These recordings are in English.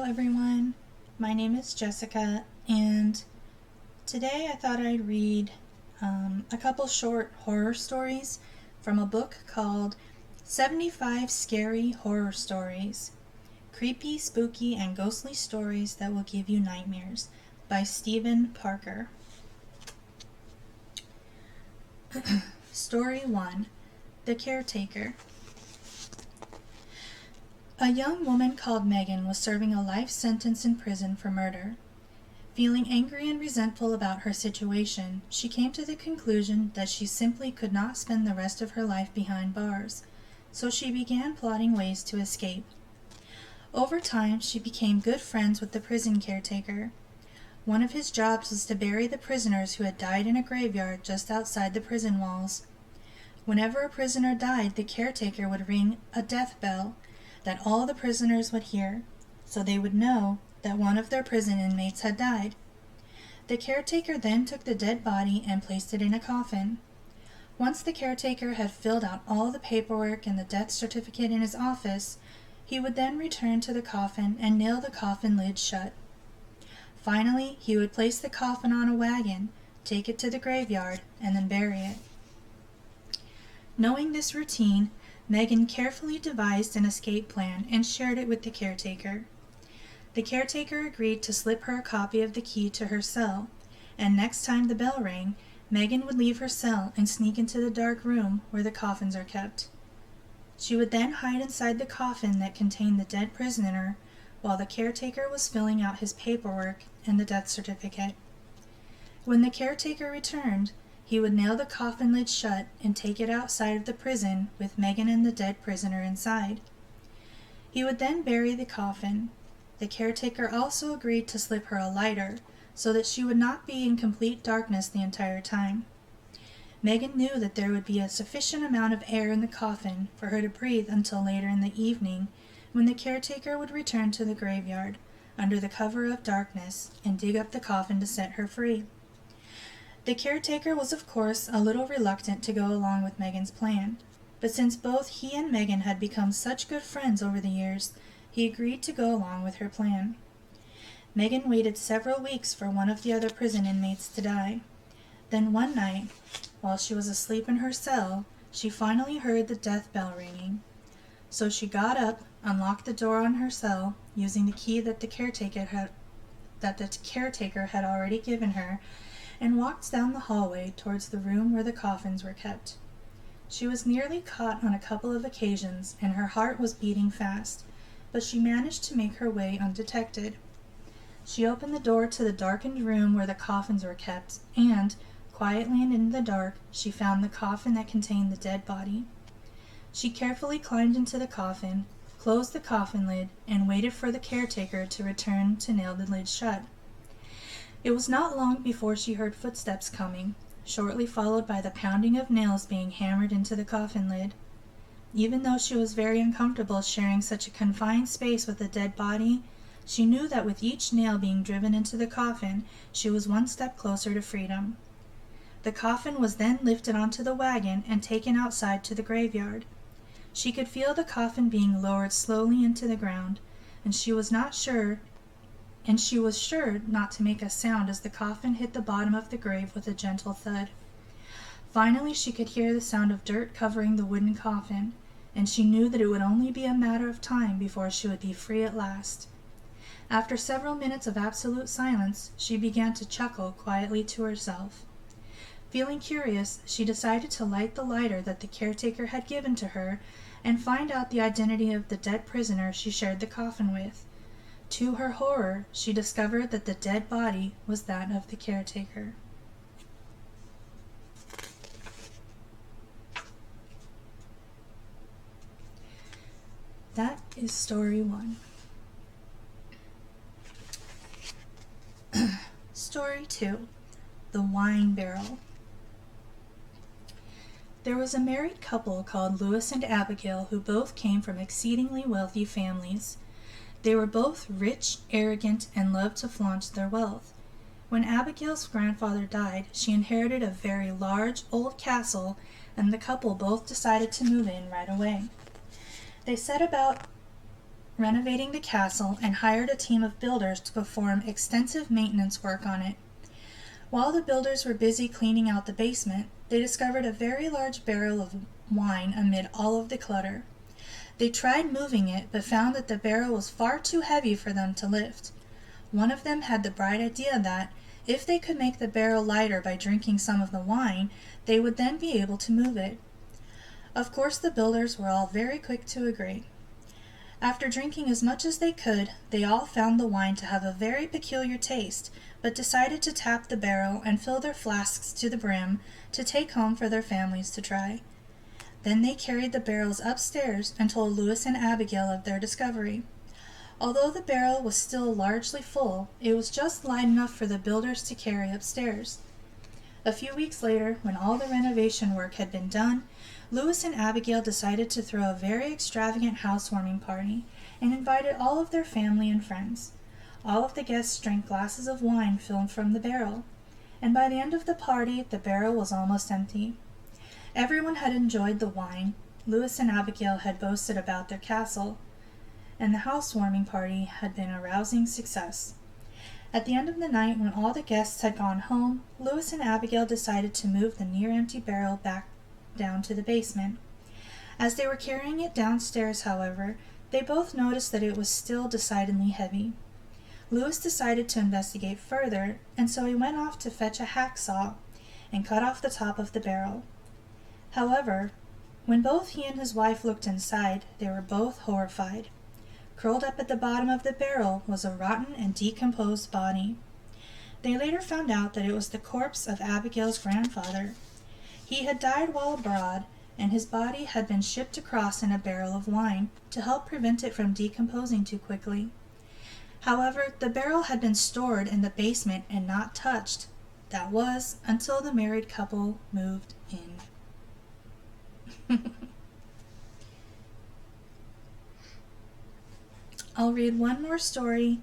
everyone. My name is Jessica, and today I thought I'd read a couple short horror stories from a book called 75 Scary Horror Stories: Creepy, Spooky, and Ghostly Stories That Will Give You Nightmares by Stephen Parker. Story 1. The Caretaker. A young woman called Megan was serving a life sentence in prison for murder. Feeling angry and resentful about her situation, she came to the conclusion that she simply could not spend the rest of her life behind bars, so she began plotting ways to escape. Over time, she became good friends with the prison caretaker. One of his jobs was to bury the prisoners who had died in a graveyard just outside the prison walls. Whenever a prisoner died, the caretaker would ring a death bell that all the prisoners would hear, so they would know that one of their prison inmates had died. The caretaker then took the dead body and placed it in a coffin. Once the caretaker had filled out all the paperwork and the death certificate in his office, he would then return to the coffin and nail the coffin lid shut. Finally, he would place the coffin on a wagon, take it to the graveyard, and then bury it. Knowing this routine, Megan carefully devised an escape plan and shared it with the caretaker. The caretaker agreed to slip her a copy of the key to her cell, and next time the bell rang, Megan would leave her cell and sneak into the dark room where the coffins are kept. She would then hide inside the coffin that contained the dead prisoner while the caretaker was filling out his paperwork and the death certificate. When the caretaker returned, he would nail the coffin lid shut and take it outside of the prison with Megan and the dead prisoner inside. He would then bury the coffin. The caretaker also agreed to slip her a lighter so that she would not be in complete darkness the entire time. Megan knew that there would be a sufficient amount of air in the coffin for her to breathe until later in the evening, when the caretaker would return to the graveyard under the cover of darkness and dig up the coffin to set her free. The caretaker was of course a little reluctant to go along with Megan's plan, but since both he and Megan had become such good friends over the years, he agreed to go along with her plan. Megan waited several weeks for one of the other prison inmates to die. Then one night, while she was asleep in her cell, she finally heard the death bell ringing. So she got up, unlocked the door on her cell, using the key that the caretaker had already given her, and walked down the hallway towards the room where the coffins were kept. She was nearly caught on a couple of occasions, and her heart was beating fast, but she managed to make her way undetected. She opened the door to the darkened room where the coffins were kept, and, quietly and in the dark, she found the coffin that contained the dead body. She carefully climbed into the coffin, closed the coffin lid, and waited for the caretaker to return to nail the lid shut. It was not long before she heard footsteps coming, shortly followed by the pounding of nails being hammered into the coffin lid. Even though she was very uncomfortable sharing such a confined space with a dead body, she knew that with each nail being driven into the coffin, she was one step closer to freedom. The coffin was then lifted onto the wagon and taken outside to the graveyard. She could feel the coffin being lowered slowly into the ground, and she was sure not to make a sound as the coffin hit the bottom of the grave with a gentle thud. Finally, she could hear the sound of dirt covering the wooden coffin, and she knew that it would only be a matter of time before she would be free at last. After several minutes of absolute silence, she began to chuckle quietly to herself. Feeling curious, she decided to light the lighter that the caretaker had given to her and find out the identity of the dead prisoner she shared the coffin with. To her horror, she discovered that the dead body was that of the caretaker. That is story 1. Story 2. The Wine Barrel. There was a married couple called Louis and Abigail who both came from exceedingly wealthy families. They were both rich, arrogant, and loved to flaunt their wealth. When Abigail's grandfather died, she inherited a very large old castle, and the couple both decided to move in right away. They set about renovating the castle and hired a team of builders to perform extensive maintenance work on it. While the builders were busy cleaning out the basement, they discovered a very large barrel of wine amid all of the clutter. They tried moving it, but found that the barrel was far too heavy for them to lift. One of them had the bright idea that, if they could make the barrel lighter by drinking some of the wine, they would then be able to move it. Of course, the builders were all very quick to agree. After drinking as much as they could, they all found the wine to have a very peculiar taste, but decided to tap the barrel and fill their flasks to the brim to take home for their families to try. Then they carried the barrels upstairs and told Louis and Abigail of their discovery. Although the barrel was still largely full, it was just light enough for the builders to carry upstairs. A few weeks later, when all the renovation work had been done, Louis and Abigail decided to throw a very extravagant housewarming party and invited all of their family and friends. All of the guests drank glasses of wine filled from the barrel, and by the end of the party, the barrel was almost empty. Everyone had enjoyed the wine. Louis and Abigail had boasted about their castle, and the housewarming party had been a rousing success. At the end of the night, when all the guests had gone home, Louis and Abigail decided to move the near-empty barrel back down to the basement. As they were carrying it downstairs, however, they both noticed that it was still decidedly heavy. Louis decided to investigate further, and so he went off to fetch a hacksaw and cut off the top of the barrel. However, when both he and his wife looked inside, they were both horrified. Curled up at the bottom of the barrel was a rotten and decomposed body. They later found out that it was the corpse of Abigail's grandfather. He had died while abroad, and his body had been shipped across in a barrel of wine to help prevent it from decomposing too quickly. However, the barrel had been stored in the basement and not touched. That was until the married couple moved in. I'll read one more story.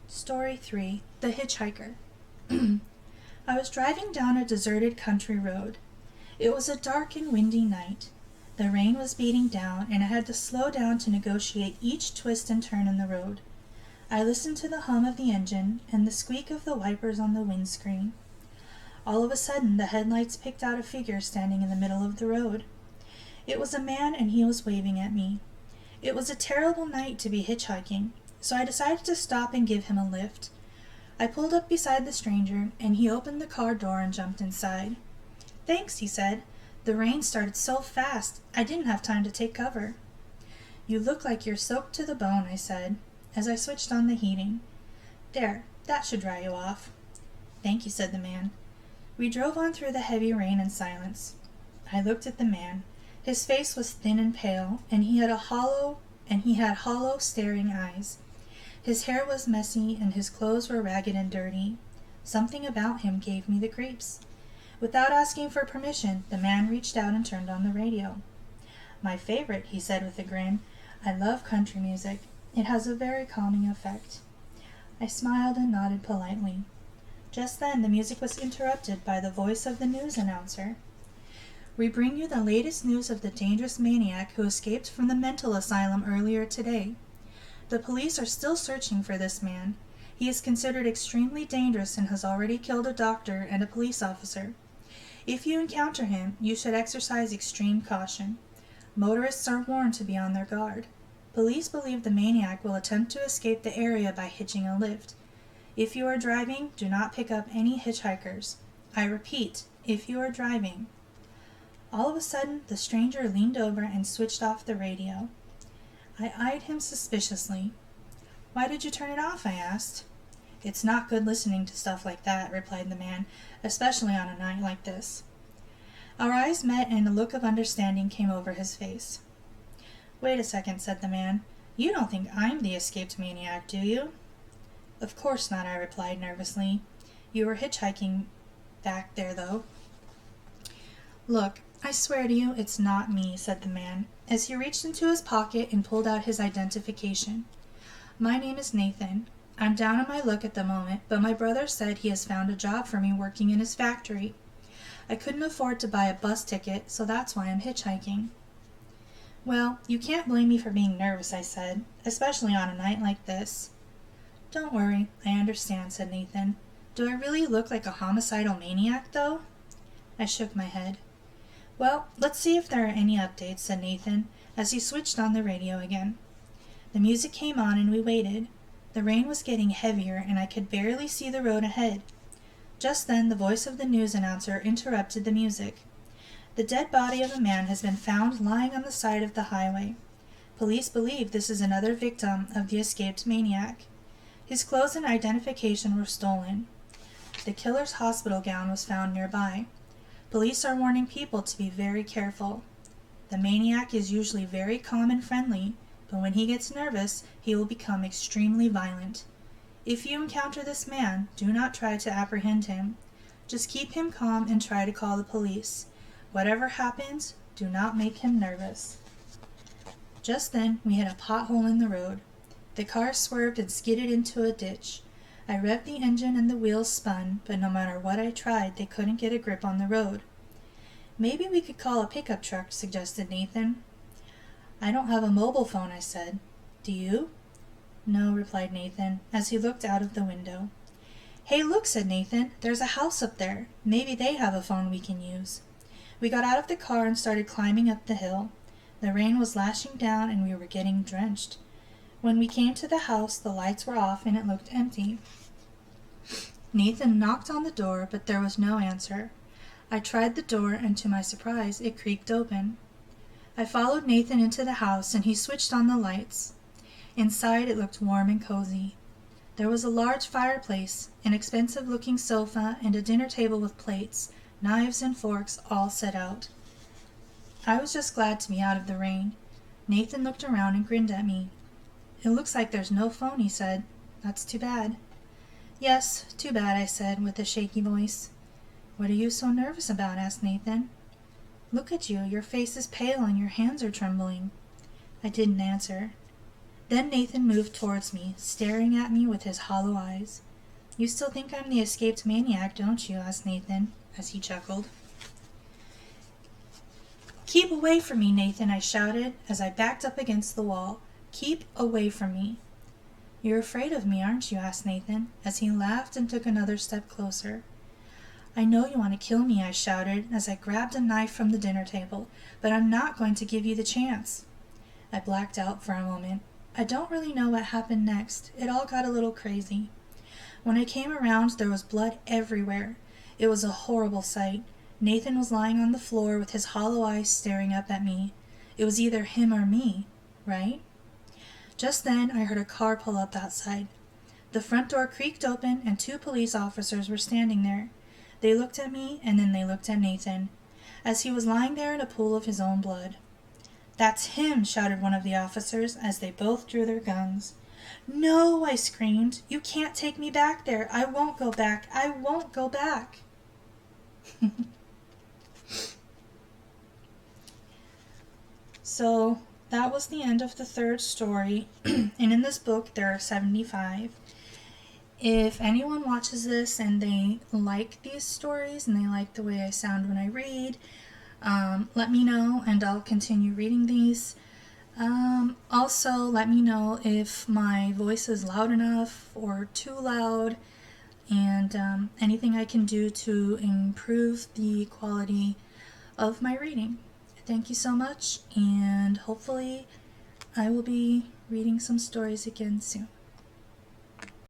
Story 3, The Hitchhiker. I was driving down a deserted country road. It was a dark and windy night. The rain was beating down, and I had to slow down to negotiate each twist and turn in the road. I listened to the hum of the engine and the squeak of the wipers on the windscreen. All of a sudden, the headlights picked out a figure standing in the middle of the road. It was a man, and he was waving at me. It was a terrible night to be hitchhiking, so I decided to stop and give him a lift. I pulled up beside the stranger, and he opened the car door and jumped inside. "Thanks," he said. "The rain started so fast, I didn't have time to take cover." "You look like you're soaked to the bone," I said, as I switched on the heating. "There, that should dry you off." "Thank you," said the man. We drove on through the heavy rain in silence. I looked at the man. His face was thin and pale, and he had hollow, staring eyes. His hair was messy, and his clothes were ragged and dirty. Something about him gave me the creeps. Without asking for permission, the man reached out and turned on the radio. "My favorite," he said with a grin. "I love country music. It has a very calming effect." I smiled and nodded politely. Just then, the music was interrupted by the voice of the news announcer. "We bring you the latest news of the dangerous maniac who escaped from the mental asylum earlier today. The police are still searching for this man. He is considered extremely dangerous and has already killed a doctor and a police officer. If you encounter him, you should exercise extreme caution. Motorists are warned to be on their guard. Police believe the maniac will attempt to escape the area by hitching a lift. If you are driving, do not pick up any hitchhikers. I repeat, if you are driving." All of a sudden, the stranger leaned over and switched off the radio. I eyed him suspiciously. "Why did you turn it off?" I asked. "It's not good listening to stuff like that," replied the man, "especially on a night like this." Our eyes met, and a look of understanding came over his face. "Wait a second," said the man. "You don't think I'm the escaped maniac, do you?" "Of course not," I replied nervously. "You were hitchhiking back there, though." "Look, I swear to you it's not me," said the man, as he reached into his pocket and pulled out his identification. "My name is Nathan. I'm down on my luck at the moment, but my brother said he has found a job for me working in his factory. I couldn't afford to buy a bus ticket, so that's why I'm hitchhiking." Well, you can't blame me for being nervous, I said, especially on a night like this. Don't worry, I understand, said Nathan. Do I really look like a homicidal maniac, though? I shook my head. Well, let's see if there are any updates, said Nathan, as he switched on the radio again. The music came on and we waited. The rain was getting heavier and I could barely see the road ahead. Just then the voice of the news announcer interrupted the music. The dead body of a man has been found lying on the side of the highway. Police believe this is another victim of the escaped maniac. His clothes and identification were stolen. The killer's hospital gown was found nearby. Police are warning people to be very careful. The maniac is usually very calm and friendly, but when he gets nervous, he will become extremely violent. If you encounter this man, do not try to apprehend him. Just keep him calm and try to call the police. Whatever happens, do not make him nervous. Just then, we hit a pothole in the road. The car swerved and skidded into a ditch. I revved the engine and the wheels spun, but no matter what I tried, they couldn't get a grip on the road. Maybe we could call a pickup truck, suggested Nathan. I don't have a mobile phone, I said. Do you? No, replied Nathan, as he looked out of the window. Hey, look, said Nathan. There's a house up there. Maybe they have a phone we can use. We got out of the car and started climbing up the hill. The rain was lashing down and we were getting drenched. When we came to the house, the lights were off and it looked empty. Nathan knocked on the door, but there was no answer. I tried the door, and to my surprise, it creaked open. I followed Nathan into the house, and he switched on the lights. Inside, it looked warm and cozy. There was a large fireplace, an expensive-looking sofa, and a dinner table with plates, knives, and forks all set out. I was just glad to be out of the rain. Nathan looked around and grinned at me. It looks like there's no phone, he said. That's too bad. Yes, too bad, I said with a shaky voice. What are you so nervous about? Asked Nathan. Look at you, your face is pale and your hands are trembling. I didn't answer. Then Nathan moved towards me, staring at me with his hollow eyes. You still think I'm the escaped maniac, don't you? Asked Nathan, as he chuckled. Keep away from me, Nathan, I shouted as I backed up against the wall. Keep away from me. You're afraid of me, aren't you? Asked Nathan, as he laughed and took another step closer. I know you want to kill me, I shouted as I grabbed a knife from the dinner table, but I'm not going to give you the chance. I blacked out for a moment. I don't really know what happened next. It all got a little crazy. When I came around, there was blood everywhere. It was a horrible sight. Nathan was lying on the floor with his hollow eyes staring up at me. It was either him or me, right? Just then, I heard a car pull up outside. The front door creaked open and 2 police officers were standing there. They looked at me, and then they looked at Nathan, as he was lying there in a pool of his own blood. That's him, shouted one of the officers, as they both drew their guns. No, I screamed. You can't take me back there. I won't go back. I won't go back. So, that was the end of the 3rd story, and in this book there are 75. If anyone watches this and they like these stories and they like the way I sound when I read, let me know and I'll continue reading these. Also, let me know if my voice is loud enough or too loud, and anything I can do to improve the quality of my reading. Thank you so much, and hopefully I will be reading some stories again soon.